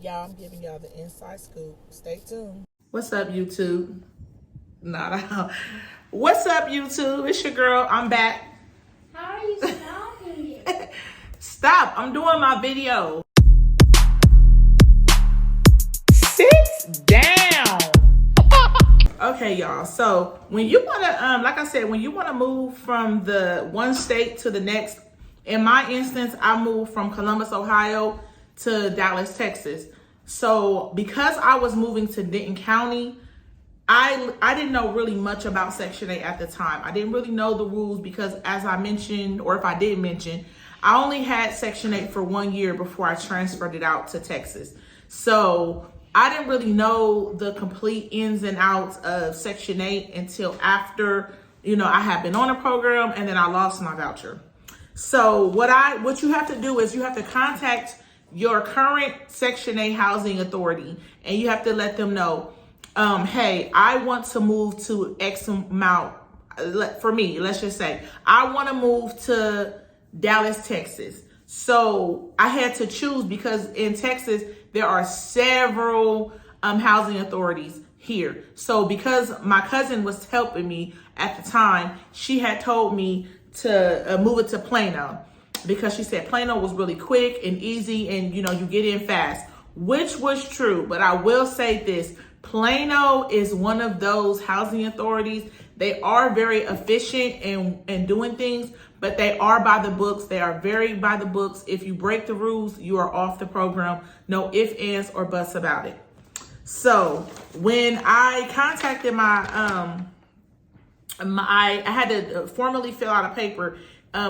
Y'all, I'm giving y'all the inside scoop. Stay tuned. What's up, YouTube? Not What's up, YouTube? It's your girl. I'm back. How are you stopping it? Stop. I'm doing my video. Sit down. Okay, y'all. So when you want to, like I said, when you want to move from the one state to the next, in my instance, I moved from Columbus, Ohio to Dallas, Texas. So because I was moving to Denton County, I didn't know really much about Section 8 at the time. I didn't really know the rules because, as I mentioned, or if I did mention, I only had Section 8 for 1 year before I transferred it out to Texas. So I didn't really know the complete ins and outs of Section 8 until after, I had been on a program and then I lost my voucher. So what you have to do is you have to contact your current Section 8 housing authority and you have to let them know, hey, I want to move to X amount. For me, let's just say I want to move to Dallas, Texas. So I had to choose because in Texas, there are several housing authorities here. So because my cousin was helping me at the time, she had told me to move it to Plano because she said Plano was really quick and easy and, you get in fast, which was true. But I will say this. Plano is one of those housing authorities. They are very efficient in doing things, but they are by the books. They are very by the books. If you break the rules, you are off the program. No ifs, ands, or buts about it. So when I contacted I had to formally fill out a paper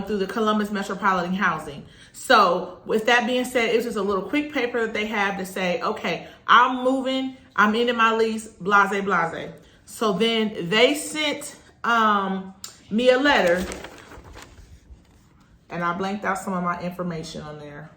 through the Columbus Metropolitan Housing. So with that being said, it was just a little quick paper that they have to say, okay, I'm moving, I'm ending my lease, blase, blase. So then they sent me a letter, and I blanked out some of my information on there.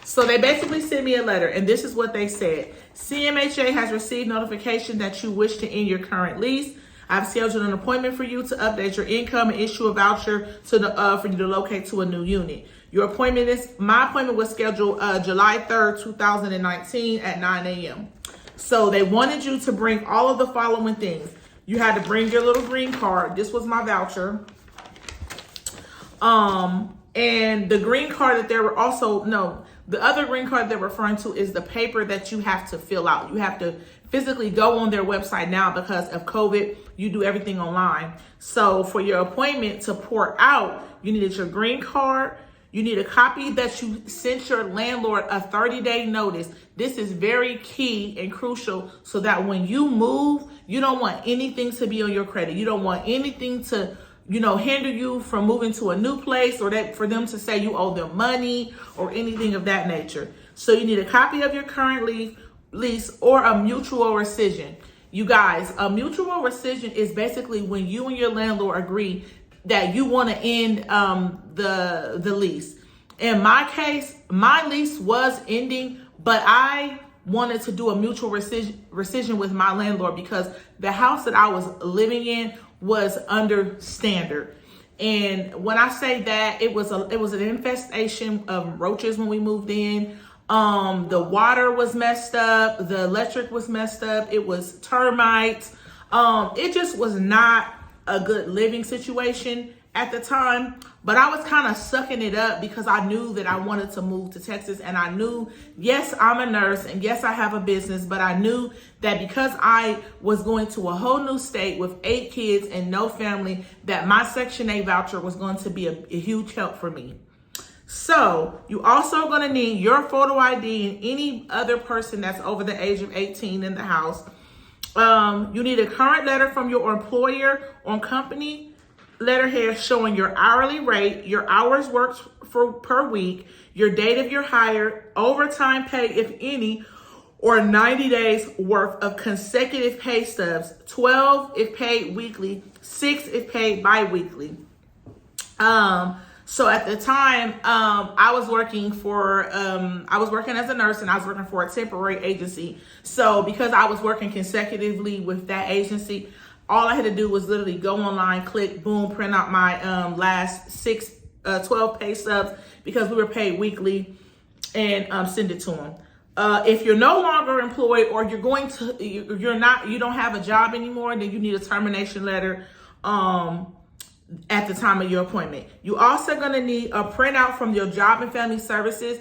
So they basically sent me a letter, and this is what they said. CMHA has received notification that you wish to end your current lease. I've scheduled an appointment for you to update your income and issue a voucher for you to locate to a new unit. My appointment was scheduled July 3rd, 2019 at 9 a.m. So they wanted you to bring all of the following things. You had to bring your little green card. This was my voucher. And the green card that the other green card they're referring to is the paper that you have to fill out. You have to physically go on their website now because of COVID. You do everything online. So for your appointment to port out, you needed your green card. You need a copy that you sent your landlord a 30-day notice. This is very key and crucial so that when you move, you don't want anything to be on your credit. You don't want anything to hinder you from moving to a new place or that for them to say you owe them money or anything of that nature. So you need a copy of your current lease or a mutual rescission. You guys, a mutual rescission is basically when you and your landlord agree that you want to end the lease. In my case, my lease was ending, but I wanted to do a mutual rescission with my landlord because the house that I was living in was under standard. And when I say that, it was an infestation of roaches when we moved in. The water was messed up, the electric was messed up, it was termites. It just was not a good living situation at the time, but I was kind of sucking it up because I knew that I wanted to move to Texas, and I knew, yes, I'm a nurse and yes, I have a business, but I knew that because I was going to a whole new state with 8 kids and no family, that my Section 8 voucher was going to be a huge help for me. So you also going to need your photo ID and any other person that's over the age of 18 in the house. You need a current letter from your employer on company letterhead showing your hourly rate, your hours worked per week, your date of your hire, overtime pay, if any, or 90 days worth of consecutive pay stubs, 12 if paid weekly, 6 if paid bi-weekly. So at the time, I was working as a nurse and I was working for a temporary agency. So because I was working consecutively with that agency, all I had to do was literally go online, click, boom, print out my last 12 pay stubs because we were paid weekly and send it to them. If you're no longer employed or you don't have a job anymore, then you need a termination letter at the time of your appointment. You're also going to need a printout from your Job and Family Services.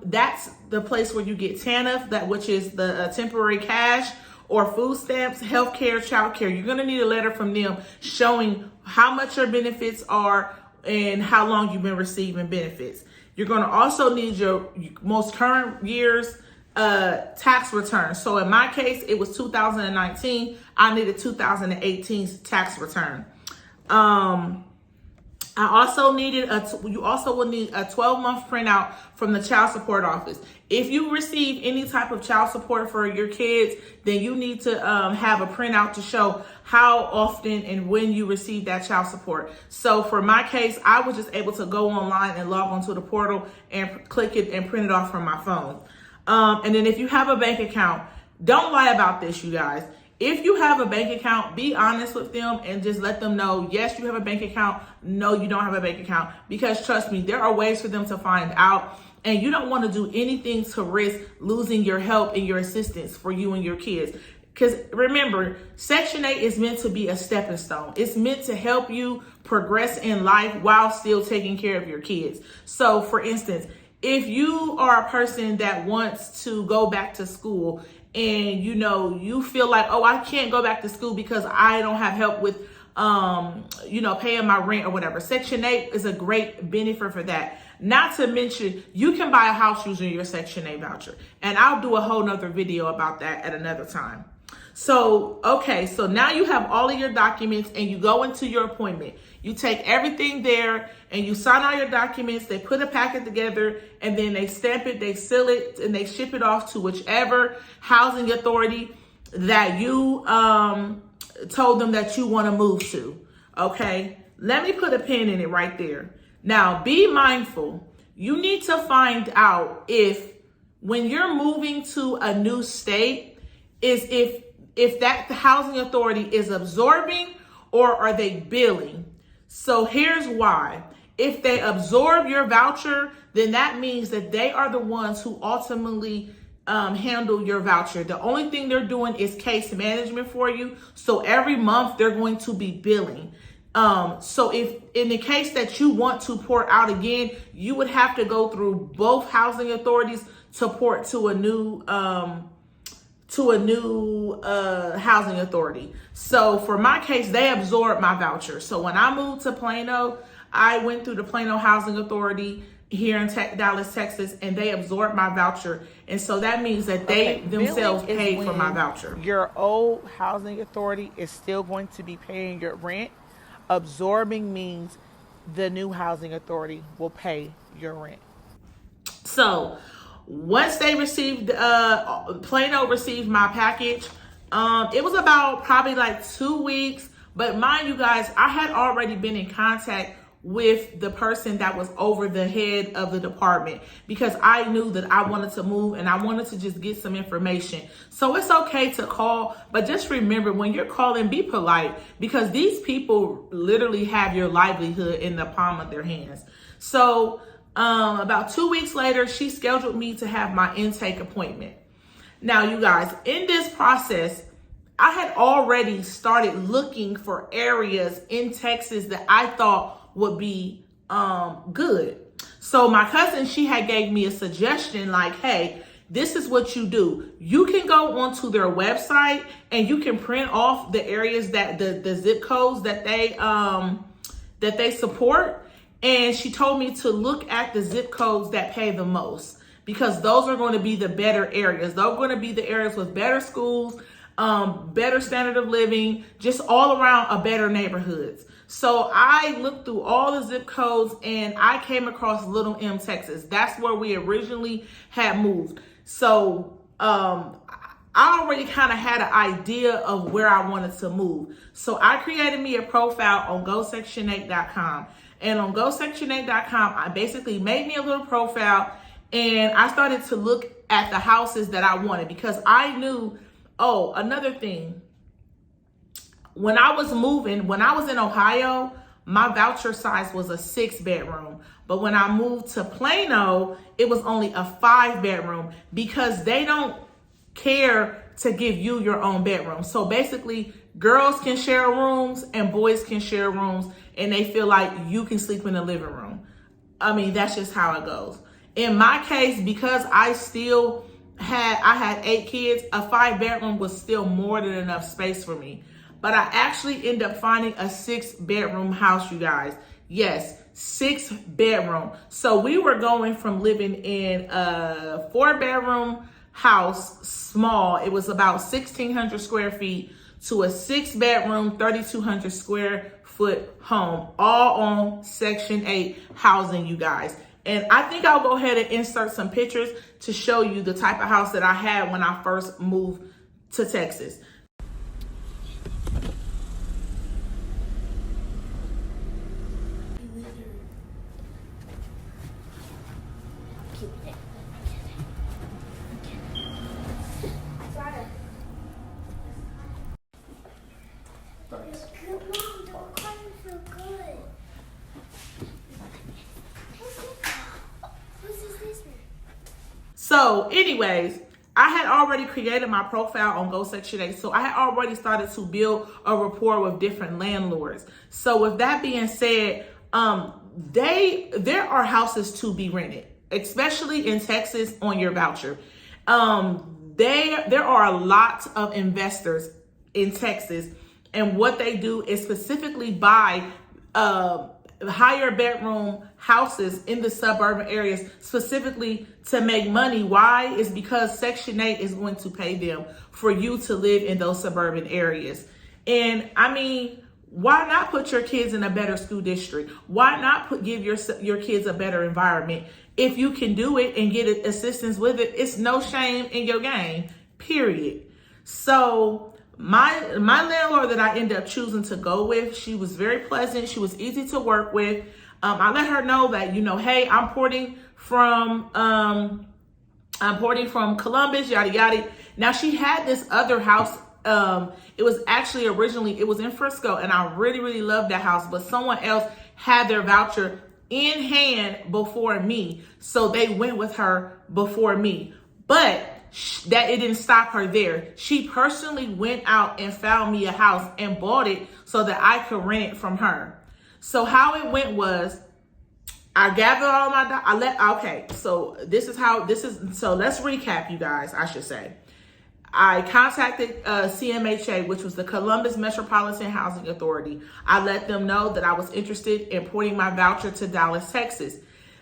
That's the place where you get TANF, which is the temporary cash, or food stamps, healthcare, childcare. You're going to need a letter from them showing how much your benefits are and how long you've been receiving benefits. You're going to also need your most current year's tax return. So in my case, it was 2019. I needed 2018's tax return. I also needed you also will need a 12-month printout from the child support office. If you receive any type of child support for your kids, then you need to have a printout to show how often and when you receive that child support. So for my case, I was just able to go online and log onto the portal and click it and print it off from my phone. And then if you have a bank account, don't lie about this, you guys. If you have a bank account, be honest with them and just let them know, yes, you have a bank account. No, you don't have a bank account. Because trust me, there are ways for them to find out. And you don't want to do anything to risk losing your help and your assistance for you and your kids. Because remember, Section 8 is meant to be a stepping stone. It's meant to help you progress in life while still taking care of your kids. So for instance, if you are a person that wants to go back to school and you feel like, oh, I can't go back to school because I don't have help with paying my rent or whatever, Section 8 is a great benefit for that. Not to mention, you can buy a house using your Section 8 voucher. And I'll do a whole nother video about that at another time. So, okay, so now you have all of your documents and you go into your appointment. You take everything there and you sign all your documents. They put a packet together and then they stamp it, they seal it, and they ship it off to whichever housing authority that you told them that you want to move to. Okay, let me put a pin in it right there. Now, be mindful. You need to find out if when you're moving to a new state, is if that housing authority is absorbing or are they billing. So here's why. If they absorb your voucher, then that means that they are the ones who ultimately handle your voucher. The only thing they're doing is case management for you. So every month they're going to be billing. So if in the case that you want to port out again, you would have to go through both housing authorities to port to a new housing authority. So for my case, they absorbed my voucher. So when I moved to Plano, I went through the Plano Housing Authority here in Dallas, Texas, and they absorbed my voucher. And so that means that they themselves paid for my voucher. Your old housing authority is still going to be paying your rent. Absorbing means the new housing authority will pay your rent. So once they received, Plano received my package, it was about probably like 2 weeks. But mind you guys, I had already been in contact with the person that was over the head of the department because I knew that I wanted to move and I wanted to just get some information. So it's okay to call, but just remember when you're calling, be polite because these people literally have your livelihood in the palm of their hands. So about 2 weeks later, she scheduled me to have my intake appointment. Now, you guys, in this process, I had already started looking for areas in Texas that I thought would be good. So my cousin, she had gave me a suggestion like, hey, this is what you do. You can go onto their website and you can print off the areas that the zip codes that they support. And she told me to look at the zip codes that pay the most because those are going to be the better areas. Those are going to be the areas with better schools, better standard of living, just all around a better neighborhoods. So I looked through all the zip codes and I came across Little M, Texas. That's where we originally had moved. So I already kind of had an idea of where I wanted to move. So I created me a profile on GoSection8.com. And on GoSection8.com, I basically made me a little profile and I started to look at the houses that I wanted because I knew, oh, another thing. When I was moving, when I was in Ohio, my voucher size was a 6-bedroom. But when I moved to Plano, it was only a 5-bedroom because they don't care to give you your own bedroom. So basically, girls can share rooms and boys can share rooms, and they feel like you can sleep in the living room. I mean, that's just how it goes. In my case, because I had 8 kids, a 5-bedroom was still more than enough space for me. But I actually ended up finding a 6-bedroom house, you guys. Yes, 6-bedroom. So we were going from living in a 4-bedroom house, small. It was about 1,600 square feet, to a 6-bedroom, 3,200 square foot home, all on Section 8 housing, you guys. And I think I'll go ahead and insert some pictures to show you the type of house that I had when I first moved to Texas. So anyways, I had already created my profile on Go Section 8. So I had already started to build a rapport with different landlords. So with that being said, there are houses to be rented, especially in Texas on your voucher. There are a lot of investors in Texas, and what they do is specifically buy higher bedroom houses in the suburban areas specifically to make money. Why? Is because Section 8 is going to pay them for you to live in those suburban areas. And I mean, why not put your kids in a better school district? Why not give your kids a better environment? If you can do it and get assistance with it, it's no shame in your game, period. So my landlord that I ended up choosing to go with, she was very pleasant. She was easy to work with. I let her know that, hey, I'm porting from Columbus, yada yada. Now she had this other house. It was actually it was in Frisco, and I really, really loved that house, but someone else had their voucher in hand before me. So they went with her before me. But that it didn't stop her there. She personally went out and found me a house and bought it so that I could rent it from her. So how it went was, I gathered all my, so let's recap, you guys, I should say. I contacted CMHA, which was the Columbus Metropolitan Housing Authority. I let them know that I was interested in porting my voucher to Dallas, Texas.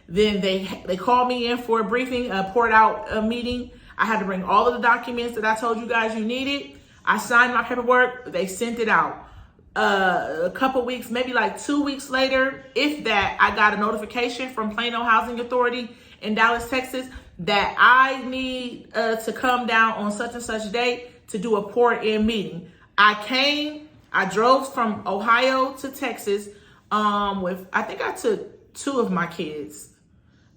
Then they called me in for a briefing, poured out a meeting. I had to bring all of the documents that I told you guys you needed. I signed my paperwork. They sent it out. A couple weeks, maybe like 2 weeks later, if that, I got a notification from Plano Housing Authority in Dallas, Texas, that I need to come down on such and such date to do a pour-in meeting. I drove from Ohio to Texas I think I took 2 of my kids.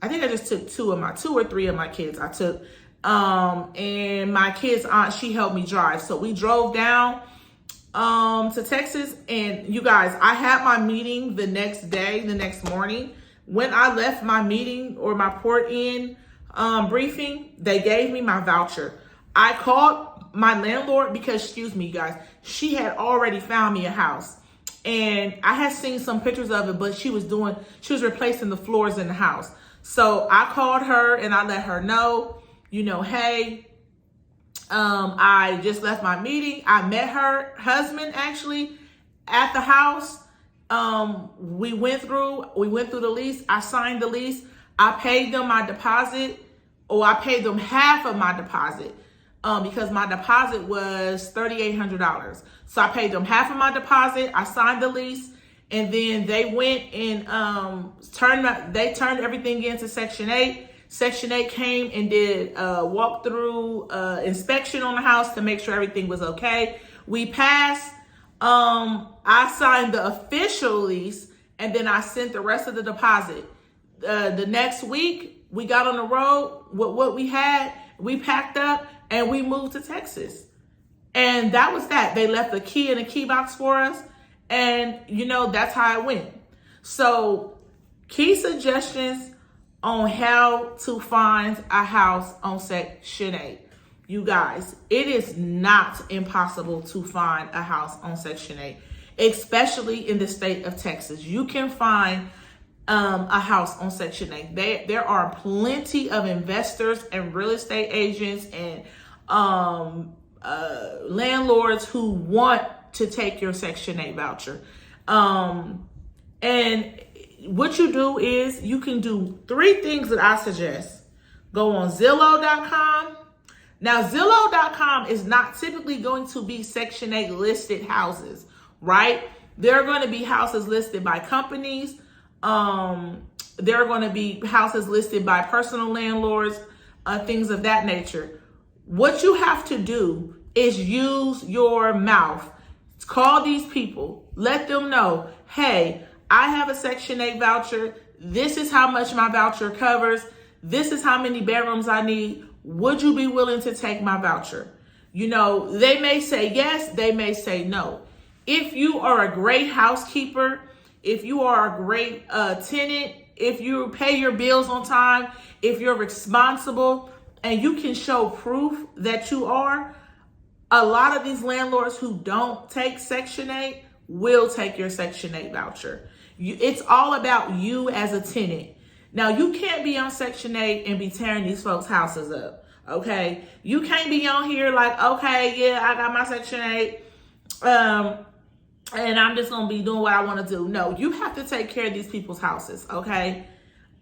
I think I just took 2 or 3 of my kids I took. And my kid's aunt, she helped me drive. So we drove down to Texas, and you guys, I had my meeting the next morning. When I left my meeting or my port-in briefing, they gave me my voucher. I called my landlord because, excuse me, guys, she had already found me a house. And I had seen some pictures of it, but she was replacing the floors in the house. So I called her and I let her know, hey, I just left my meeting. I met her husband actually at the house. We went through the lease. I signed the lease. I paid them my deposit, or I paid them half of my deposit, because my deposit was $3,800. So I paid them half of my deposit. I signed the lease, and then they went and turned everything into Section 8. Section 8 came and did a walkthrough inspection on the house to make sure everything was okay. We passed. I signed the official lease, and then I sent the rest of the deposit. The next week, we got on the road with what we had. We packed up and we moved to Texas. And that was that. They left a key in a key box for us. And, that's how it went. So key suggestions on how to find a house on Section 8. You guys, it is not impossible to find a house on Section 8, especially in the state of Texas. You can find a house on Section 8. There are plenty of investors and real estate agents and landlords who want to take your Section 8 voucher. And what you do is you can do 3 things that I suggest. Go on Zillow.com. Now, Zillow.com is not typically going to be Section 8 listed houses, right? There are going to be houses listed by companies. There are going to be houses listed by personal landlords, things of that nature. What you have to do is use your mouth. Call these people. Let them know, hey, I have a Section 8 voucher. This is how much my voucher covers. This is how many bedrooms I need. Would you be willing to take my voucher? They may say yes, they may say no. If you are a great housekeeper, if you are a great tenant, if you pay your bills on time, if you're responsible, and you can show proof that you are, a lot of these landlords who don't take Section 8 will take your Section 8 voucher. It's all about you as a tenant. Now, you can't be on Section 8 and be tearing these folks' houses up, okay? You can't be on here like, okay, yeah, I got my Section 8, and I'm just going to be doing what I want to do. No, you have to take care of these people's houses, okay?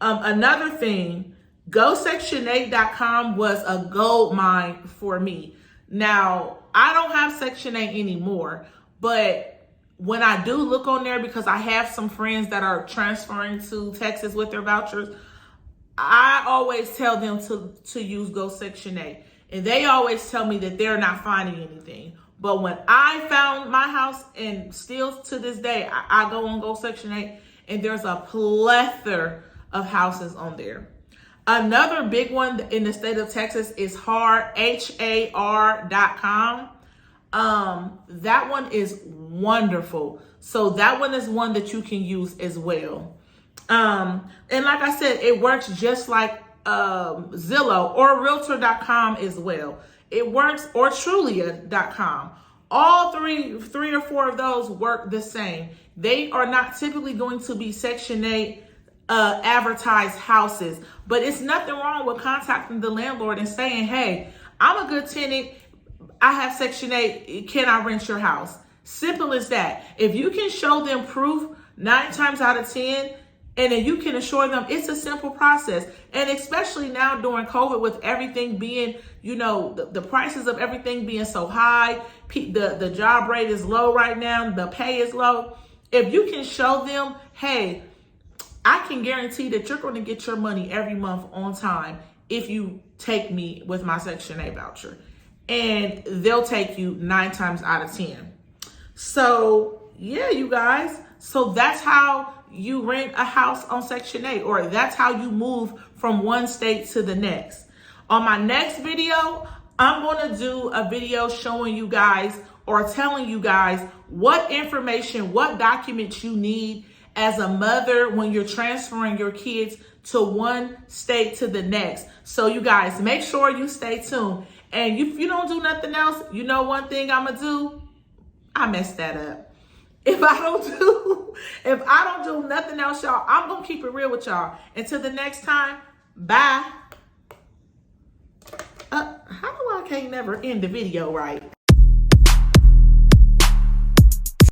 Another thing, GoSection8.com was a gold mine for me. Now, I don't have Section 8 anymore, but when I do look on there, because I have some friends that are transferring to Texas with their vouchers, I always tell them to use Go Section 8. And they always tell me that they're not finding anything. But when I found my house, and still to this day, I go on Go Section 8, and there's a plethora of houses on there. Another big one in the state of Texas is HAR.com. That one is wonderful. So that one is one that you can use as well. And like I said, it works just like Zillow or Realtor.com as well. It works, or Trulia.com. All three or four of those work the same. They are not typically going to be Section 8 advertised houses, but it's nothing wrong with contacting the landlord and saying, hey, I'm a good tenant. I have Section 8. Can I rent your house? Simple as that. If you can show them proof 9 times out of 10, and then you can assure them it's a simple process. And especially now during COVID, with everything being, the prices of everything being so high, the job rate is low right now, the pay is low. If you can show them, hey, I can guarantee that you're going to get your money every month on time if you take me with my Section 8 voucher. And they'll take you 9 times out of 10. So, yeah, you guys. So that's how you rent a house on Section 8, or that's how you move from one state to the next. On my next video, I'm going to do a video showing you guys, or telling you guys, what information, what documents you need as a mother when you're transferring your kids to one state to the next. So you guys, make sure you stay tuned. And if you don't do nothing else, one thing I'm going to do, I messed that up. If I don't do nothing else, y'all, I'm going to keep it real with y'all. Until the next time, bye. How do I can't never end the video right?